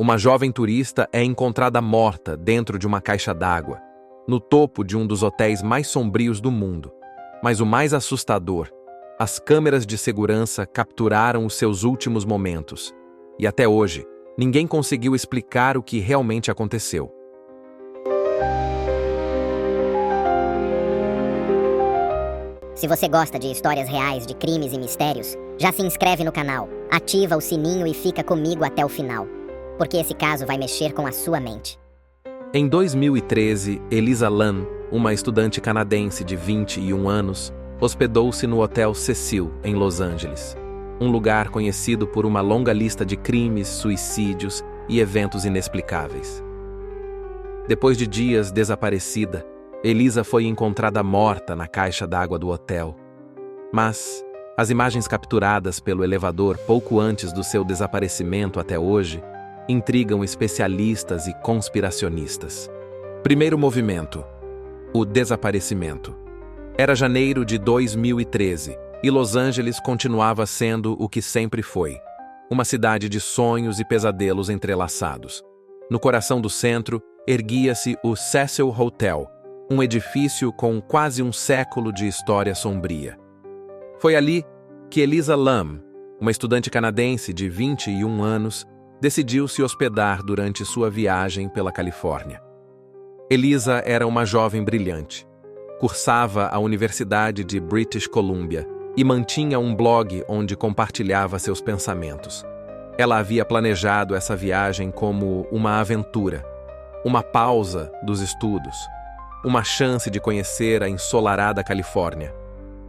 Uma jovem turista é encontrada morta dentro de uma caixa d'água, no topo de um dos hotéis mais sombrios do mundo. Mas o mais assustador, as câmeras de segurança capturaram os seus últimos momentos. E até hoje, ninguém conseguiu explicar o que realmente aconteceu. Se você gosta de histórias reais de crimes e mistérios, já se inscreve no canal, ativa o sininho e fica comigo até o final, porque esse caso vai mexer com a sua mente. Em 2013, Elisa Lam, uma estudante canadense de 21 anos, hospedou-se no Hotel Cecil, em Los Angeles, um lugar conhecido por uma longa lista de crimes, suicídios e eventos inexplicáveis. Depois de dias desaparecida, Elisa foi encontrada morta na caixa d'água do hotel. Mas as imagens capturadas pelo elevador pouco antes do seu desaparecimento até hoje intrigam especialistas e conspiracionistas. Primeiro movimento: o desaparecimento. Era janeiro de 2013 e Los Angeles continuava sendo o que sempre foi: uma cidade de sonhos e pesadelos entrelaçados. No coração do centro erguia-se o Cecil Hotel, um edifício com quase um século de história sombria. Foi ali que Elisa Lam, uma estudante canadense de 21 anos, decidiu se hospedar durante sua viagem pela Califórnia. Elisa era uma jovem brilhante. Cursava a Universidade de British Columbia e mantinha um blog onde compartilhava seus pensamentos. Ela havia planejado essa viagem como uma aventura, uma pausa dos estudos, uma chance de conhecer a ensolarada Califórnia.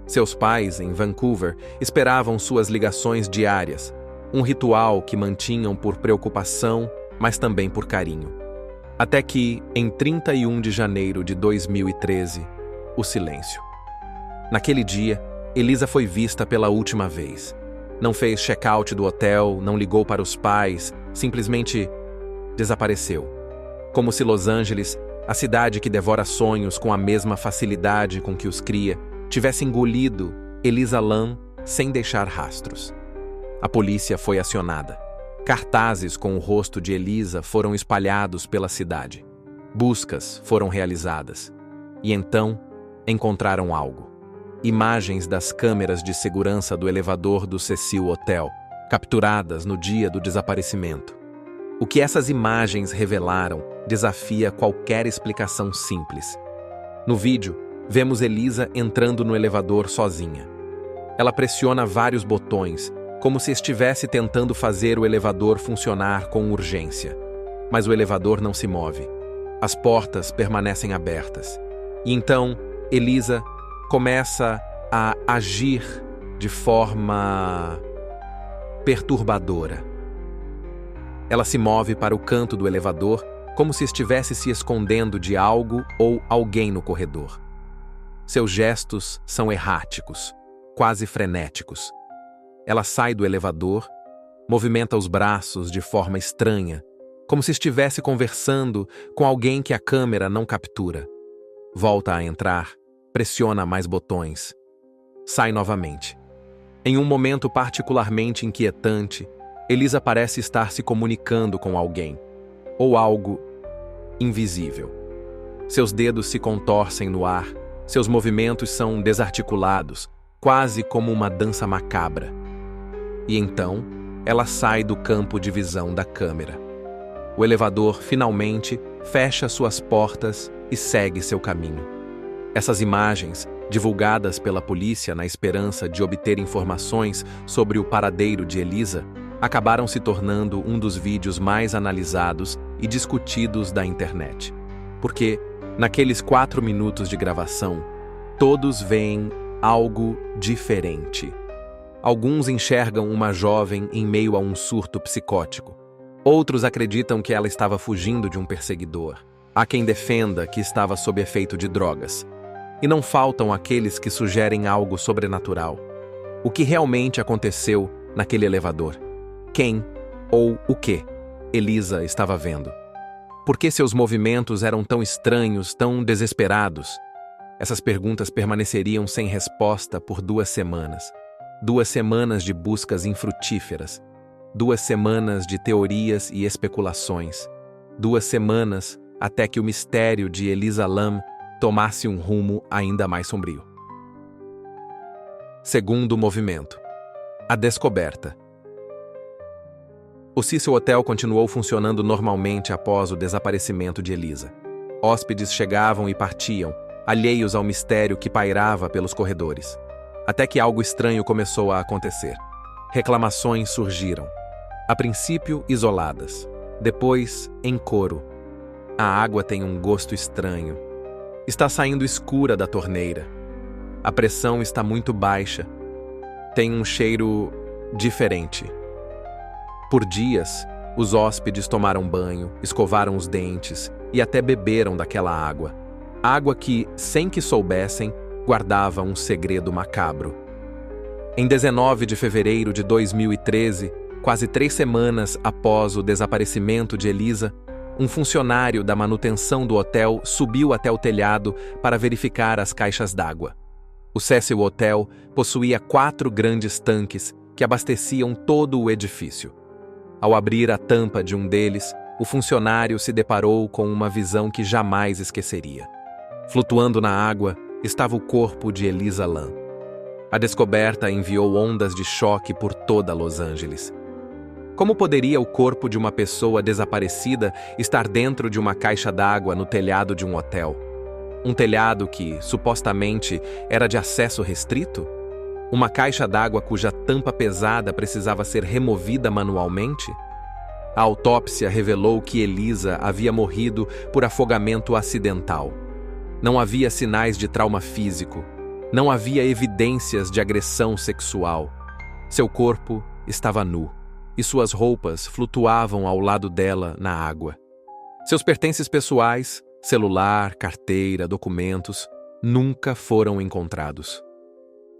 Seus pais, em Vancouver, esperavam suas ligações diárias, um ritual que mantinham por preocupação, mas também por carinho. Até que, em 31 de janeiro de 2013, o silêncio. Naquele dia, Elisa foi vista pela última vez. Não fez check-out do hotel, não ligou para os pais, simplesmente desapareceu. Como se Los Angeles, a cidade que devora sonhos com a mesma facilidade com que os cria, tivesse engolido Elisa Lam sem deixar rastros. A polícia foi acionada. Cartazes com o rosto de Elisa foram espalhados pela cidade. Buscas foram realizadas. E então, encontraram algo. Imagens das câmeras de segurança do elevador do Cecil Hotel, capturadas no dia do desaparecimento. O que essas imagens revelaram desafia qualquer explicação simples. No vídeo, vemos Elisa entrando no elevador sozinha. Ela pressiona vários botões, como se estivesse tentando fazer o elevador funcionar com urgência. Mas o elevador não se move. As portas permanecem abertas. E então, Elisa começa a agir de forma perturbadora. Ela se move para o canto do elevador, como se estivesse se escondendo de algo ou alguém no corredor. Seus gestos são erráticos, quase frenéticos. Ela sai do elevador, movimenta os braços de forma estranha, como se estivesse conversando com alguém que a câmera não captura. Volta a entrar, pressiona mais botões. Sai novamente. Em um momento particularmente inquietante, Elisa parece estar se comunicando com alguém, ou algo invisível. Seus dedos se contorcem no ar, seus movimentos são desarticulados, quase como uma dança macabra. E então, ela sai do campo de visão da câmera. O elevador finalmente fecha suas portas e segue seu caminho. Essas imagens, divulgadas pela polícia na esperança de obter informações sobre o paradeiro de Elisa, acabaram se tornando um dos vídeos mais analisados e discutidos da internet. Porque, naqueles 4 minutos de gravação, todos veem algo diferente. Alguns enxergam uma jovem em meio a um surto psicótico. Outros acreditam que ela estava fugindo de um perseguidor. Há quem defenda que estava sob efeito de drogas. E não faltam aqueles que sugerem algo sobrenatural. O que realmente aconteceu naquele elevador? Quem ou o que Elisa estava vendo? Por que seus movimentos eram tão estranhos, tão desesperados? Essas perguntas permaneceriam sem resposta por 2 semanas. 2 semanas de buscas infrutíferas. 2 semanas de teorias e especulações. 2 semanas até que o mistério de Elisa Lam tomasse um rumo ainda mais sombrio. Segundo movimento. A descoberta. O Cecil Hotel continuou funcionando normalmente após o desaparecimento de Elisa. Hóspedes chegavam e partiam, alheios ao mistério que pairava pelos corredores. Até que algo estranho começou a acontecer. Reclamações surgiram. A princípio, isoladas. Depois, em coro. A água tem um gosto estranho. Está saindo escura da torneira. A pressão está muito baixa. Tem um cheiro diferente. Por dias, os hóspedes tomaram banho, escovaram os dentes e até beberam daquela água. Água que, sem que soubessem, guardava um segredo macabro. Em 19 de fevereiro de 2013, quase 3 semanas após o desaparecimento de Elisa, um funcionário da manutenção do hotel subiu até o telhado para verificar as caixas d'água. O Cecil Hotel possuía 4 grandes tanques que abasteciam todo o edifício. Ao abrir a tampa de um deles, o funcionário se deparou com uma visão que jamais esqueceria. Flutuando na água estava o corpo de Elisa Lam. A descoberta enviou ondas de choque por toda Los Angeles. Como poderia o corpo de uma pessoa desaparecida estar dentro de uma caixa d'água no telhado de um hotel? Um telhado que, supostamente, era de acesso restrito? Uma caixa d'água cuja tampa pesada precisava ser removida manualmente? A autópsia revelou que Elisa havia morrido por afogamento acidental. Não havia sinais de trauma físico. Não havia evidências de agressão sexual. Seu corpo estava nu, e suas roupas flutuavam ao lado dela na água. Seus pertences pessoais, celular, carteira, documentos, nunca foram encontrados.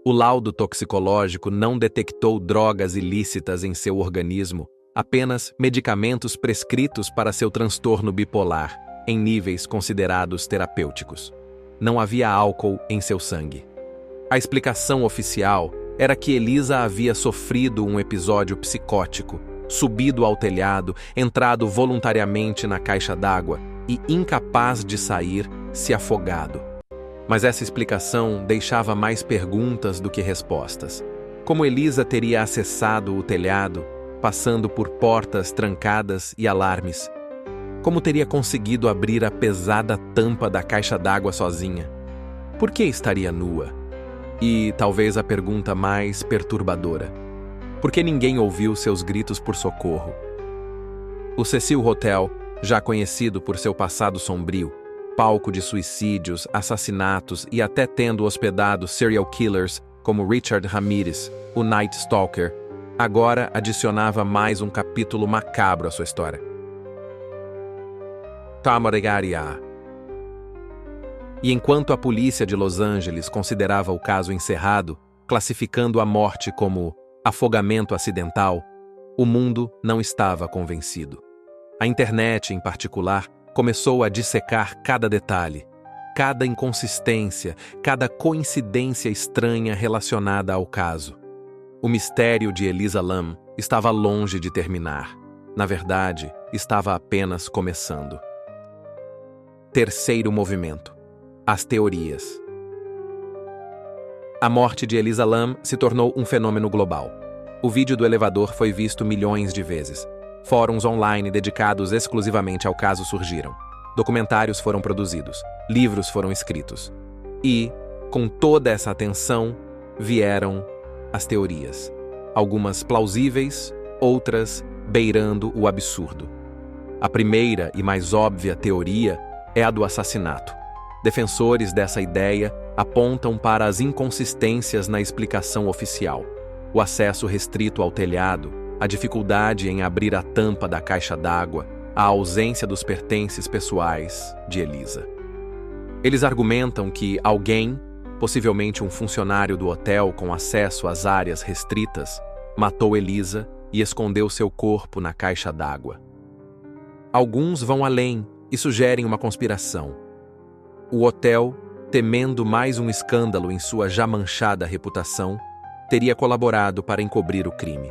O laudo toxicológico não detectou drogas ilícitas em seu organismo, apenas medicamentos prescritos para seu transtorno bipolar, em níveis considerados terapêuticos. Não havia álcool em seu sangue. A explicação oficial era que Elisa havia sofrido um episódio psicótico, subido ao telhado, entrado voluntariamente na caixa d'água e, incapaz de sair, se afogado. Mas essa explicação deixava mais perguntas do que respostas. Como Elisa teria acessado o telhado, passando por portas trancadas e alarmes? Como teria conseguido abrir a pesada tampa da caixa d'água sozinha? Por que estaria nua? E talvez a pergunta mais perturbadora: por que ninguém ouviu seus gritos por socorro? O Cecil Hotel, já conhecido por seu passado sombrio, palco de suicídios, assassinatos e até tendo hospedado serial killers como Richard Ramirez, o Night Stalker, agora adicionava mais um capítulo macabro à sua história. Tamaragaria. E enquanto a polícia de Los Angeles considerava o caso encerrado, classificando a morte como afogamento acidental, o mundo não estava convencido. A internet, em particular, começou a dissecar cada detalhe, cada inconsistência, cada coincidência estranha relacionada ao caso. O mistério de Elisa Lam estava longe de terminar. Na verdade, estava apenas começando. Terceiro movimento. As teorias. A morte de Elisa Lam se tornou um fenômeno global. O vídeo do elevador foi visto milhões de vezes. Fóruns online dedicados exclusivamente ao caso surgiram. Documentários foram produzidos. Livros foram escritos. E, com toda essa atenção, vieram as teorias. Algumas plausíveis, outras beirando o absurdo. A primeira e mais óbvia teoria é a do assassinato. Defensores dessa ideia apontam para as inconsistências na explicação oficial. O acesso restrito ao telhado, a dificuldade em abrir a tampa da caixa d'água, a ausência dos pertences pessoais de Elisa. Eles argumentam que alguém, possivelmente um funcionário do hotel com acesso às áreas restritas, matou Elisa e escondeu seu corpo na caixa d'água. Alguns vão além e sugerem uma conspiração. O hotel, temendo mais um escândalo em sua já manchada reputação, teria colaborado para encobrir o crime.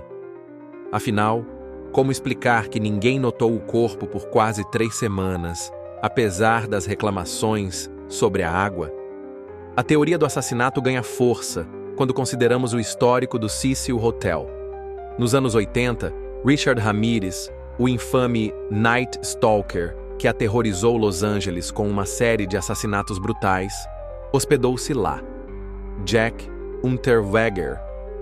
Afinal, como explicar que ninguém notou o corpo por quase 3 semanas, apesar das reclamações sobre a água? A teoria do assassinato ganha força quando consideramos o histórico do Cecil Hotel. Nos anos 80, Richard Ramirez, o infame Night Stalker, que aterrorizou Los Angeles com uma série de assassinatos brutais, hospedou-se lá. Jack Unterweger,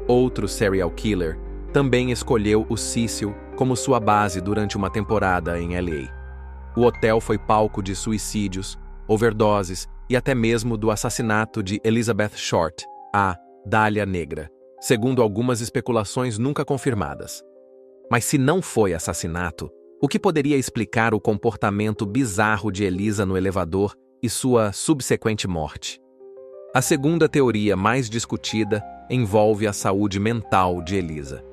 outro serial killer, também escolheu o Cecil como sua base durante uma temporada em LA. O hotel foi palco de suicídios, overdoses e até mesmo do assassinato de Elizabeth Short, a Dália Negra, segundo algumas especulações nunca confirmadas. Mas se não foi assassinato, o que poderia explicar o comportamento bizarro de Elisa no elevador e sua subsequente morte? A segunda teoria mais discutida envolve a saúde mental de Elisa.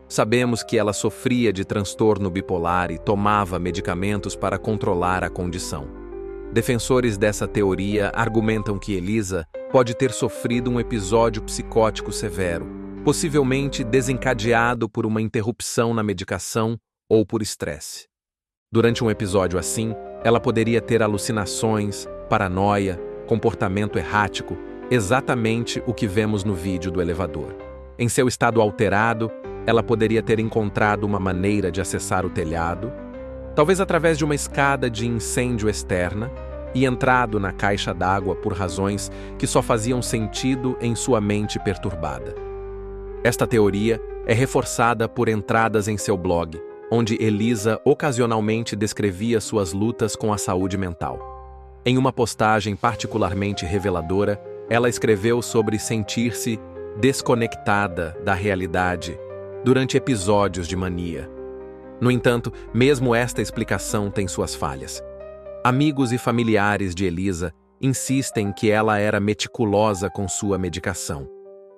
Sabemos que ela sofria de transtorno bipolar e tomava medicamentos para controlar a condição. Defensores dessa teoria argumentam que Elisa pode ter sofrido um episódio psicótico severo, possivelmente desencadeado por uma interrupção na medicação ou por estresse. Durante um episódio assim, ela poderia ter alucinações, paranoia, comportamento errático, exatamente o que vemos no vídeo do elevador. Em seu estado alterado, ela poderia ter encontrado uma maneira de acessar o telhado, talvez através de uma escada de incêndio externa, e entrado na caixa d'água por razões que só faziam sentido em sua mente perturbada. Esta teoria é reforçada por entradas em seu blog, onde Elisa ocasionalmente descrevia suas lutas com a saúde mental. Em uma postagem particularmente reveladora, ela escreveu sobre sentir-se desconectada da realidade durante episódios de mania. No entanto, mesmo esta explicação tem suas falhas. Amigos e familiares de Elisa insistem que ela era meticulosa com sua medicação.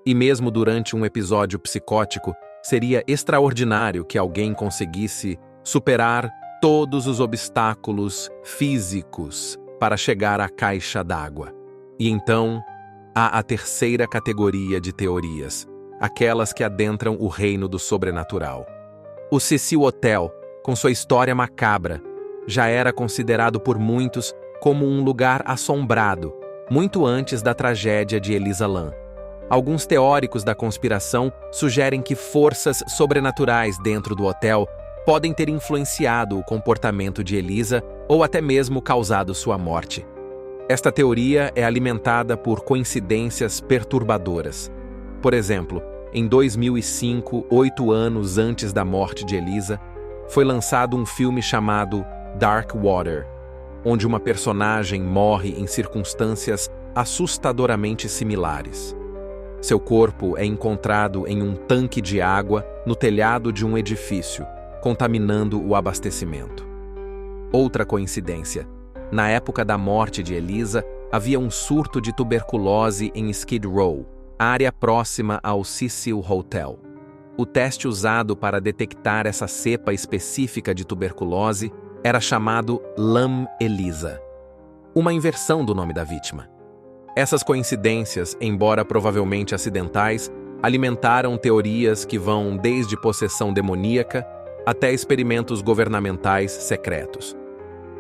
E mesmo durante um episódio psicótico, seria extraordinário que alguém conseguisse superar todos os obstáculos físicos para chegar à caixa d'água. E então, há a terceira categoria de teorias, aquelas que adentram o reino do sobrenatural. O Cecil Hotel, com sua história macabra, já era considerado por muitos como um lugar assombrado, muito antes da tragédia de Elisa Lam. Alguns teóricos da conspiração sugerem que forças sobrenaturais dentro do hotel podem ter influenciado o comportamento de Elisa ou até mesmo causado sua morte. Esta teoria é alimentada por coincidências perturbadoras. Por exemplo, em 2005, 8 anos antes da morte de Elisa, foi lançado um filme chamado Dark Water, onde uma personagem morre em circunstâncias assustadoramente similares. Seu corpo é encontrado em um tanque de água no telhado de um edifício, contaminando o abastecimento. Outra coincidência. Na época da morte de Elisa, havia um surto de tuberculose em Skid Row, área próxima ao Cecil Hotel. O teste usado para detectar essa cepa específica de tuberculose era chamado Lam Elisa, uma inversão do nome da vítima. Essas coincidências, embora provavelmente acidentais, alimentaram teorias que vão desde possessão demoníaca até experimentos governamentais secretos.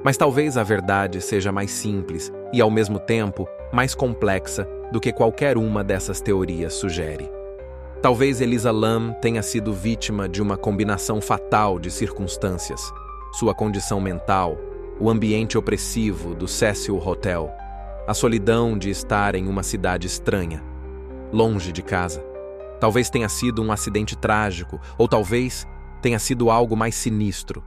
Mas talvez a verdade seja mais simples e, ao mesmo tempo, mais complexa do que qualquer uma dessas teorias sugere. Talvez Elisa Lam tenha sido vítima de uma combinação fatal de circunstâncias: sua condição mental, o ambiente opressivo do Cecil Hotel, a solidão de estar em uma cidade estranha, longe de casa. Talvez tenha sido um acidente trágico, ou talvez tenha sido algo mais sinistro.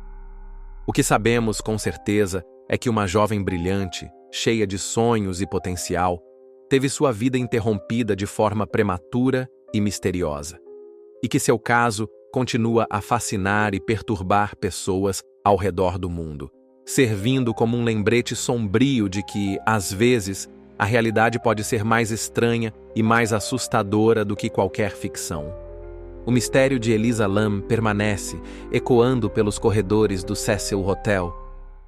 O que sabemos com certeza é que uma jovem brilhante, cheia de sonhos e potencial, teve sua vida interrompida de forma prematura e misteriosa, e que seu caso continua a fascinar e perturbar pessoas ao redor do mundo, servindo como um lembrete sombrio de que, às vezes, a realidade pode ser mais estranha e mais assustadora do que qualquer ficção. O mistério de Elisa Lam permanece, ecoando pelos corredores do Cecil Hotel,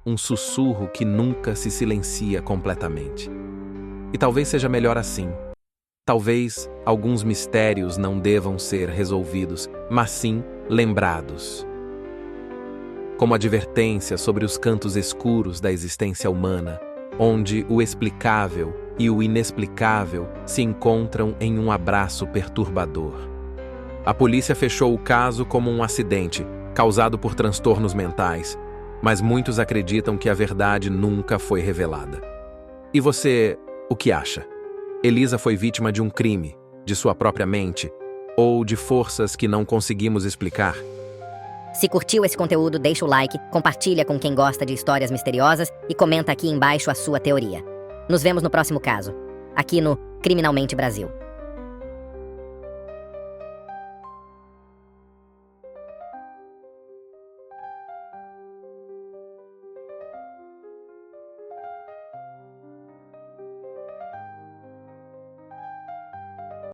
um sussurro que nunca se silencia completamente. E talvez seja melhor assim. Talvez alguns mistérios não devam ser resolvidos, mas sim lembrados. Como advertência sobre os cantos escuros da existência humana, onde o explicável e o inexplicável se encontram em um abraço perturbador. A polícia fechou o caso como um acidente, causado por transtornos mentais, mas muitos acreditam que a verdade nunca foi revelada. E você, o que acha? Elisa foi vítima de um crime, de sua própria mente, ou de forças que não conseguimos explicar? Se curtiu esse conteúdo, deixa o like, compartilha com quem gosta de histórias misteriosas e comenta aqui embaixo a sua teoria. Nos vemos no próximo caso, aqui no Criminalmente Brasil.